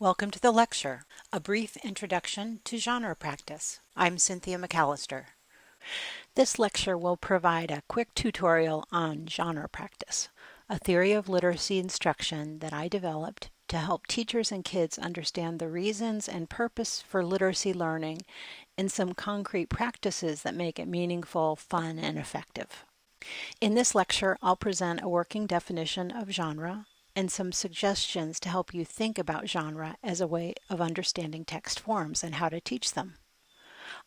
Welcome to the lecture, A Brief Introduction to Genre Practice. I'm Cynthia McAllister. This lecture will provide a quick tutorial on genre practice, a theory of literacy instruction that I developed to help teachers and kids understand the reasons and purpose for literacy learning and some concrete practices that make it meaningful, fun, and effective. In this lecture, I'll present a working definition of genre and some suggestions to help you think about genre as a way of understanding text forms and how to teach them.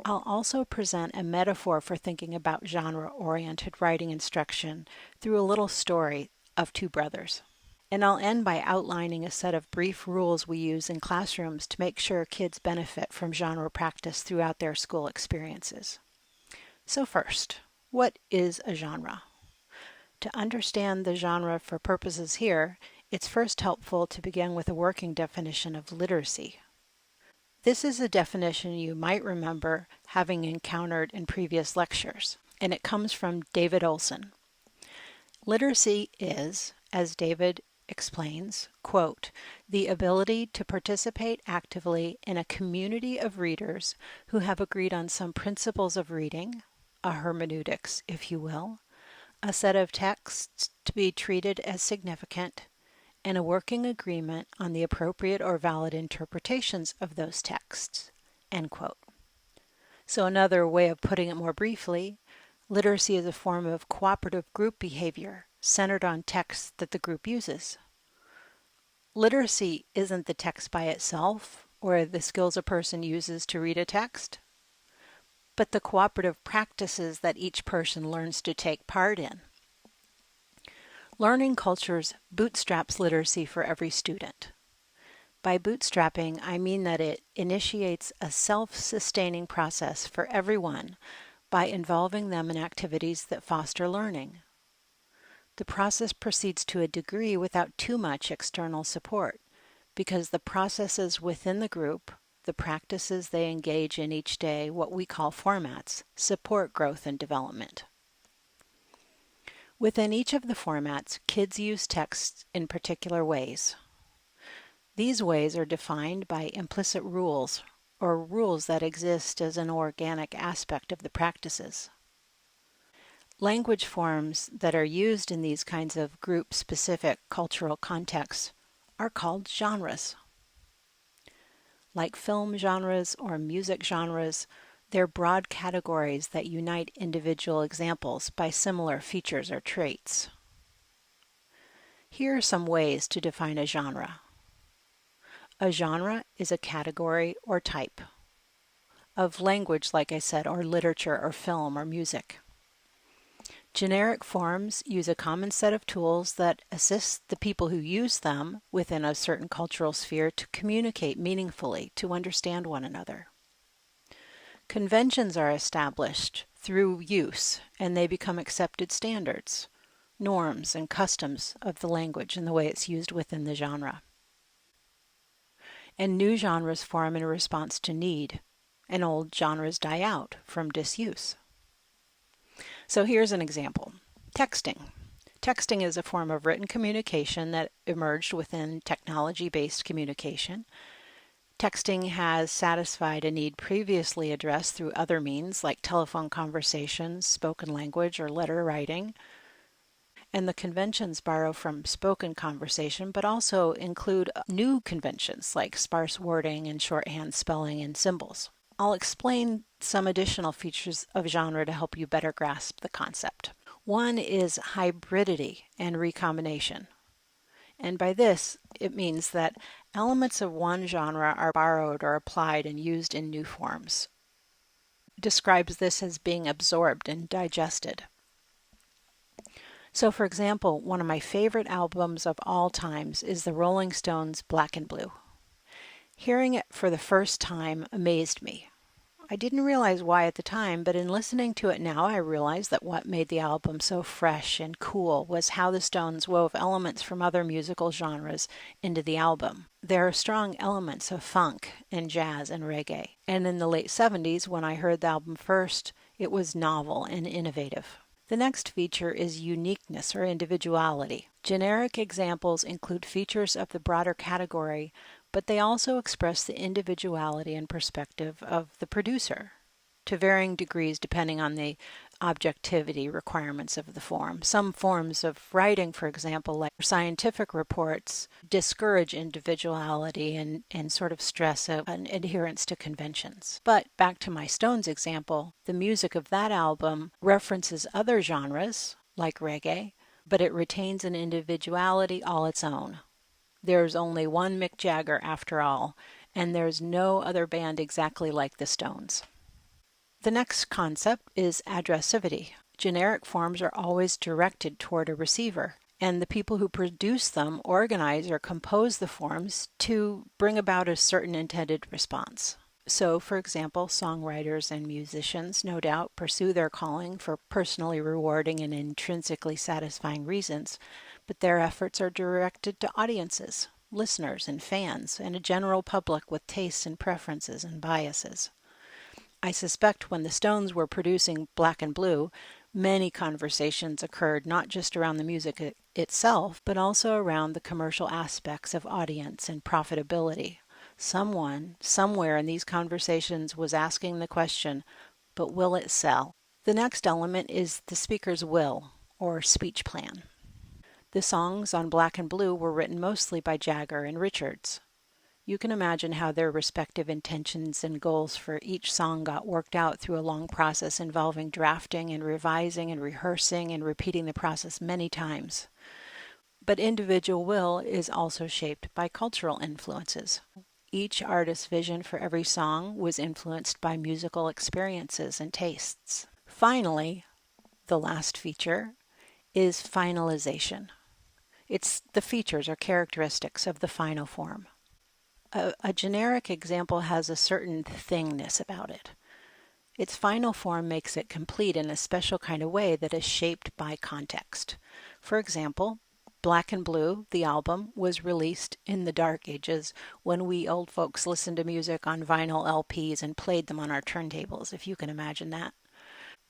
I'll also present a metaphor for thinking about genre-oriented writing instruction through a little story of two brothers. And I'll end by outlining a set of brief rules we use in classrooms to make sure kids benefit from genre practice throughout their school experiences. So first, what is a genre? To understand the genre for purposes here, it's first helpful to begin with a working definition of literacy. This is a definition you might remember having encountered in previous lectures, and it comes from David Olson. Literacy is, as David explains, quote, the ability to participate actively in a community of readers who have agreed on some principles of reading, a hermeneutics, if you will, a set of texts to be treated as significant, and a working agreement on the appropriate or valid interpretations of those texts, end quote. So another way of putting it more briefly, literacy is a form of cooperative group behavior centered on texts that the group uses. Literacy isn't the text by itself or the skills a person uses to read a text, but the cooperative practices that each person learns to take part in. Learning Cultures bootstraps literacy for every student. By bootstrapping, I mean that it initiates a self-sustaining process for everyone by involving them in activities that foster learning. The process proceeds to a degree without too much external support, because the processes within the group, the practices they engage in each day, what we call formats, support growth and development. Within each of the formats, kids use texts in particular ways. These ways are defined by implicit rules, or rules that exist as an organic aspect of the practices. Language forms that are used in these kinds of group-specific cultural contexts are called genres. Like film genres or music genres, they're broad categories that unite individual examples by similar features or traits. Here are some ways to define a genre. A genre is a category or type of language, like I said, or literature or film or music. Generic forms use a common set of tools that assist the people who use them within a certain cultural sphere to communicate meaningfully, to understand one another. Conventions are established through use, and they become accepted standards, norms, and customs of the language and the way it's used within the genre. And new genres form in response to need, and old genres die out from disuse. So here's an example. Texting. Texting is a form of written communication that emerged within technology-based communication. Texting has satisfied a need previously addressed through other means like telephone conversations, spoken language, or letter writing. And the conventions borrow from spoken conversation, but also include new conventions like sparse wording and shorthand spelling and symbols. I'll explain some additional features of genre to help you better grasp the concept. One is hybridity and recombination. And by this, it means that elements of one genre are borrowed or applied and used in new forms. It describes this as being absorbed and digested. So, for example, one of my favorite albums of all times is the Rolling Stones' Black and Blue. Hearing it for the first time amazed me. I didn't realize why at the time, but in listening to it now, I realize that what made the album so fresh and cool was how the Stones wove elements from other musical genres into the album. There are strong elements of funk and jazz and reggae. And in the late 70s, when I heard the album first, it was novel and innovative. The next feature is uniqueness or individuality. Generic examples include features of the broader category, but they also express the individuality and perspective of the producer to varying degrees depending on the objectivity requirements of the form. Some forms of writing, for example, like scientific reports, discourage individuality and sort of stress an adherence to conventions. But back to my Stones example, the music of that album references other genres, like reggae, but it retains an individuality all its own. There's only one Mick Jagger after all, and there's no other band exactly like the Stones. The next concept is addressivity. Generic forms are always directed toward a receiver, and the people who produce them organize or compose the forms to bring about a certain intended response. So, for example, songwriters and musicians no doubt pursue their calling for personally rewarding and intrinsically satisfying reasons, but their efforts are directed to audiences, listeners and fans, and a general public with tastes and preferences and biases. I suspect when the Stones were producing Black and Blue, many conversations occurred not just around the music itself, but also around the commercial aspects of audience and profitability. Someone, somewhere in these conversations was asking the question, but will it sell? The next element is the speaker's will, or speech plan. The songs on Black and Blue were written mostly by Jagger and Richards. You can imagine how their respective intentions and goals for each song got worked out through a long process involving drafting and revising and rehearsing and repeating the process many times. But individual will is also shaped by cultural influences. Each artist's vision for every song was influenced by musical experiences and tastes. Finally, the last feature is finalization. It's the features or characteristics of the final form. A generic example has a certain thingness about it. Its final form makes it complete in a special kind of way that is shaped by context. For example, Black and Blue, the album, was released in the dark ages when we old folks listened to music on vinyl LPs and played them on our turntables, if you can imagine that.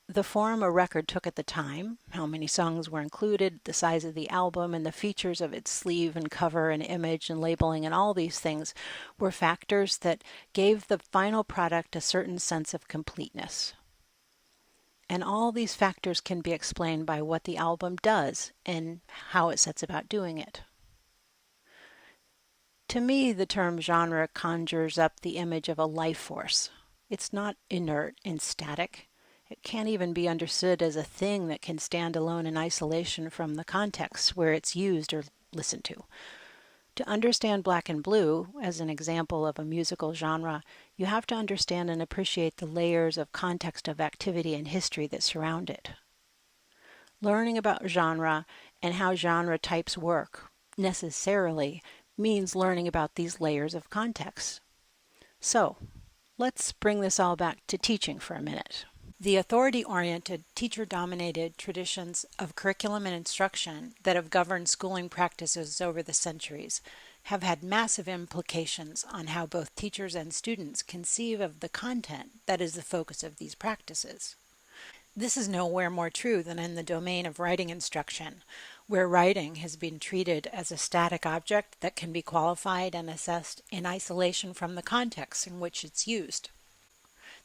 The form a record took at the time, how many songs were included, the size of the album, and the features of its sleeve and cover and image and labeling and all these things were factors that gave the final product a certain sense of completeness. And all these factors can be explained by what the album does and how it sets about doing it. To me, the term genre conjures up the image of a life force. It's not inert and static. It can't even be understood as a thing that can stand alone in isolation from the context where it's used or listened to. To understand Black and Blue as an example of a musical genre, you have to understand and appreciate the layers of context of activity and history that surround it. Learning about genre and how genre types work necessarily means learning about these layers of context. So, let's bring this all back to teaching for a minute. The authority-oriented, teacher-dominated traditions of curriculum and instruction that have governed schooling practices over the centuries have had massive implications on how both teachers and students conceive of the content that is the focus of these practices. This is nowhere more true than in the domain of writing instruction, where writing has been treated as a static object that can be qualified and assessed in isolation from the context in which it's used.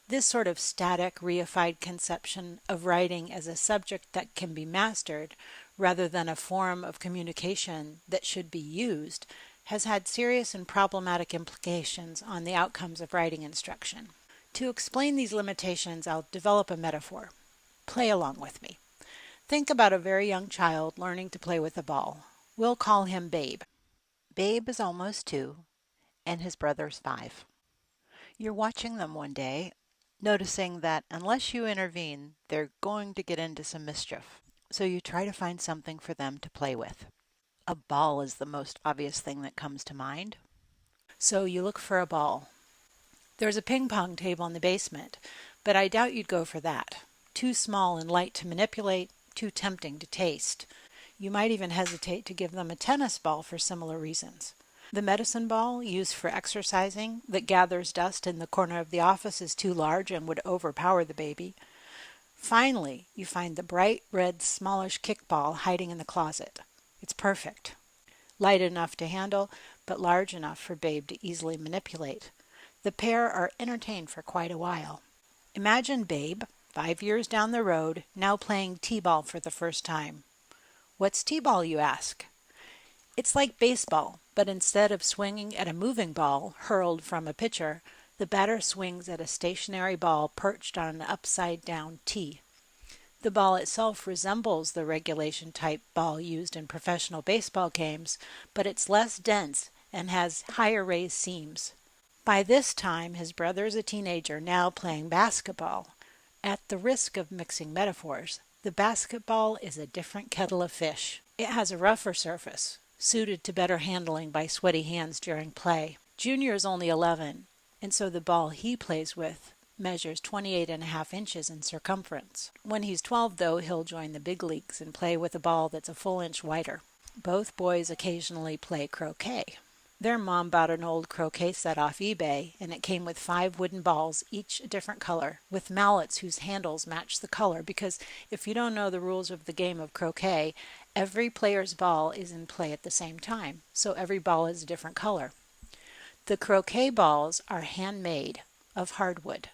This sort of static, reified conception of writing as a subject that can be mastered, rather than a form of communication that should be used, has had serious and problematic implications on the outcomes of writing instruction. To explain these limitations, I'll develop a metaphor. Play along with me. Think about a very young child learning to play with a ball. We'll call him Babe. Babe is almost 2, and his brother's 5. You're watching them one day, noticing that unless you intervene, they're going to get into some mischief. So you try to find something for them to play with. A ball is the most obvious thing that comes to mind. So you look for a ball. There's a ping pong table in the basement, but I doubt you'd go for that. Too small and light to manipulate, too tempting to taste. You might even hesitate to give them a tennis ball for similar reasons. The medicine ball used for exercising that gathers dust in the corner of the office is too large and would overpower the baby. Finally, you find the bright red smallish kickball hiding in the closet. It's perfect. Light enough to handle, but large enough for Babe to easily manipulate. The pair are entertained for quite a while. Imagine Babe, 5 years down the road, now playing t-ball for the first time. What's t-ball, you ask? It's like baseball, but instead of swinging at a moving ball hurled from a pitcher, the batter swings at a stationary ball perched on an upside-down tee. The ball itself resembles the regulation type ball used in professional baseball games, but it's less dense and has higher raised seams. By this time, his brother is a teenager now playing basketball. At the risk of mixing metaphors, the basketball is a different kettle of fish. It has a rougher surface, suited to better handling by sweaty hands during play. Junior is only 11, and so the ball he plays with measures 28.5 inches in circumference. When he's 12, though, he'll join the big leagues and play with a ball that's a full inch wider. Both boys occasionally play croquet. Their mom bought an old croquet set off eBay, and it came with 5 wooden balls, each a different color, with mallets whose handles match the color, because if you don't know the rules of the game of croquet, every player's ball is in play at the same time, so every ball is a different color. The croquet balls are handmade of hardwood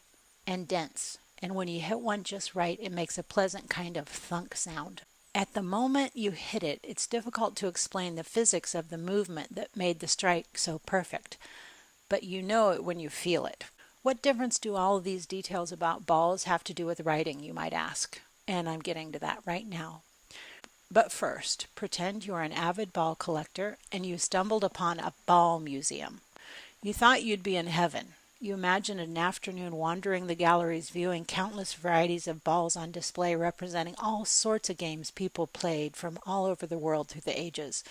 and dense, and when you hit one just right, it makes a pleasant kind of thunk sound. At the moment you hit it, it's difficult to explain the physics of the movement that made the strike so perfect, but you know it when you feel it. What difference do all of these details about balls have to do with writing, you might ask? And I'm getting to that right now. But first, pretend you're an avid ball collector and you stumbled upon a ball museum. You thought you'd be in heaven. You imagined an afternoon wandering the galleries, viewing countless varieties of balls on display representing all sorts of games people played from all over the world through the ages.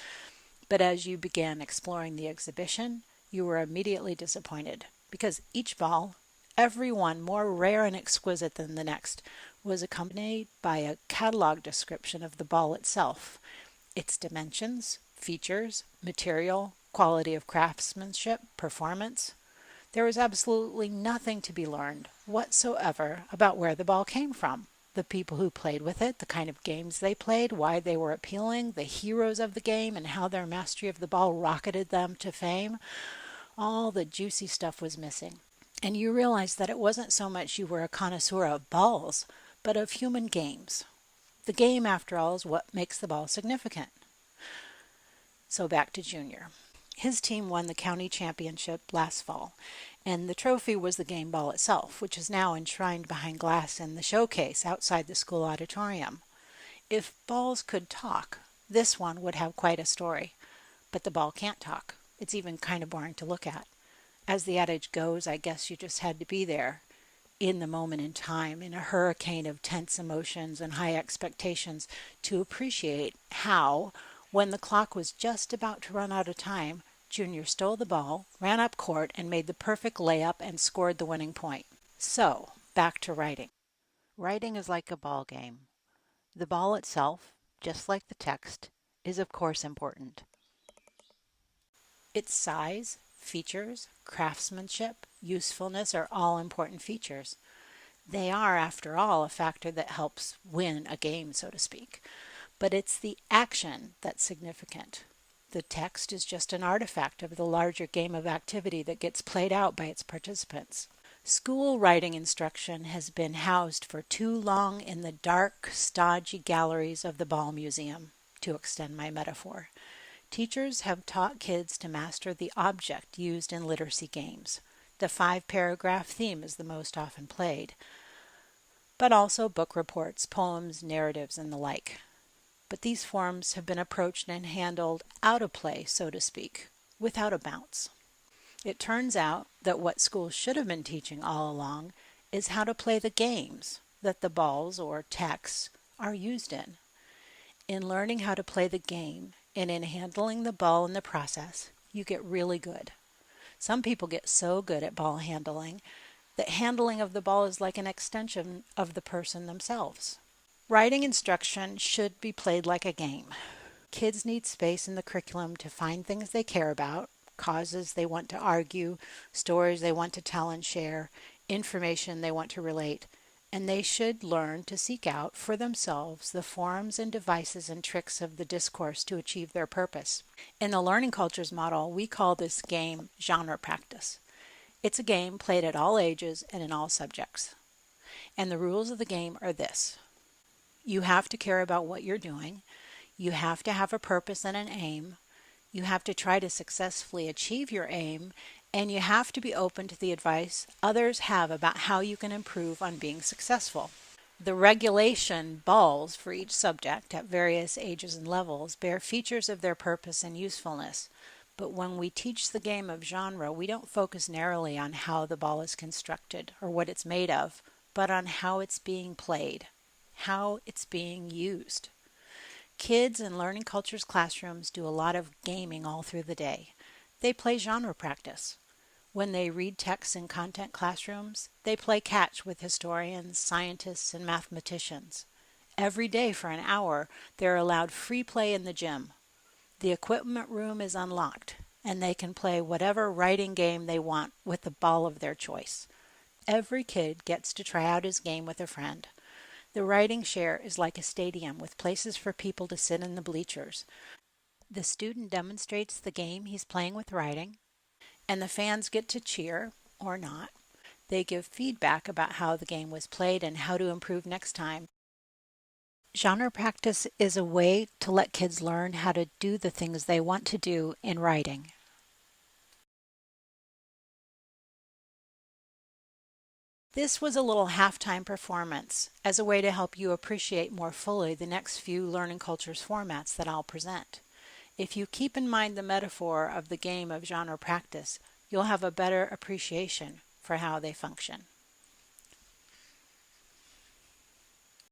But as you began exploring the exhibition, you were immediately disappointed, because each ball, every one more rare and exquisite than the next, was accompanied by a catalog description of the ball itself, its dimensions, features, material, quality of craftsmanship, performance. There was absolutely nothing to be learned whatsoever about where the ball came from, the people who played with it, the kind of games they played, why they were appealing, the heroes of the game, and how their mastery of the ball rocketed them to fame. All the juicy stuff was missing. And you realized that it wasn't so much you were a connoisseur of balls, but of human games. The game, after all, is what makes the ball significant. So back to Junior. His team won the county championship last fall, and the trophy was the game ball itself, which is now enshrined behind glass in the showcase outside the school auditorium. If balls could talk, this one would have quite a story. But the ball can't talk. It's even kind of boring to look at. As the adage goes, I guess you just had to be there, in the moment in time, in a hurricane of tense emotions and high expectations, to appreciate how, when the clock was just about to run out of time, Junior stole the ball, ran up court, and made the perfect layup and scored the winning point. So, back to writing. Writing is like a ball game. The ball itself, just like the text, is of course important. Its size, features, craftsmanship, usefulness are all important features. They are, after all, a factor that helps win a game, so to speak. But it's the action that's significant. The text is just an artifact of the larger game of activity that gets played out by its participants. School writing instruction has been housed for too long in the dark, stodgy galleries of the ball museum, to extend my metaphor. Teachers have taught kids to master the object used in literacy games. The 5-paragraph theme is the most often played, but also book reports, poems, narratives, and the like. But these forms have been approached and handled out of play, so to speak, without a bounce. It turns out that what schools should have been teaching all along is how to play the games that the balls, or texts, are used in. In learning how to play the game and in handling the ball in the process, you get really good. Some people get so good at ball handling that handling of the ball is like an extension of the person themselves. Writing instruction should be played like a game. Kids need space in the curriculum to find things they care about, causes they want to argue, stories they want to tell and share, information they want to relate, and they should learn to seek out for themselves the forms and devices and tricks of the discourse to achieve their purpose. In the learning cultures model, we call this game genre practice. It's a game played at all ages and in all subjects. And the rules of the game are this. You have to care about what you're doing. You have to have a purpose and an aim. You have to try to successfully achieve your aim, and you have to be open to the advice others have about how you can improve on being successful. The regulation balls for each subject at various ages and levels bear features of their purpose and usefulness. But when we teach the game of genre, we don't focus narrowly on how the ball is constructed or what it's made of, but on how it's being played, how it's being used. Kids in learning cultures classrooms do a lot of gaming all through the day. They play genre practice. When they read texts in content classrooms, they play catch with historians, scientists, and mathematicians. Every day for an hour, they're allowed free play in the gym. The equipment room is unlocked, and they can play whatever writing game they want with the ball of their choice. Every kid gets to try out his game with a friend. The writing share is like a stadium with places for people to sit in the bleachers. The student demonstrates the game he's playing with writing, and the fans get to cheer, or not. They give feedback about how the game was played and how to improve next time. Genre practice is a way to let kids learn how to do the things they want to do in writing. This was a little halftime performance as a way to help you appreciate more fully the next few learning cultures formats that I'll present. If you keep in mind the metaphor of the game of genre practice, you'll have a better appreciation for how they function.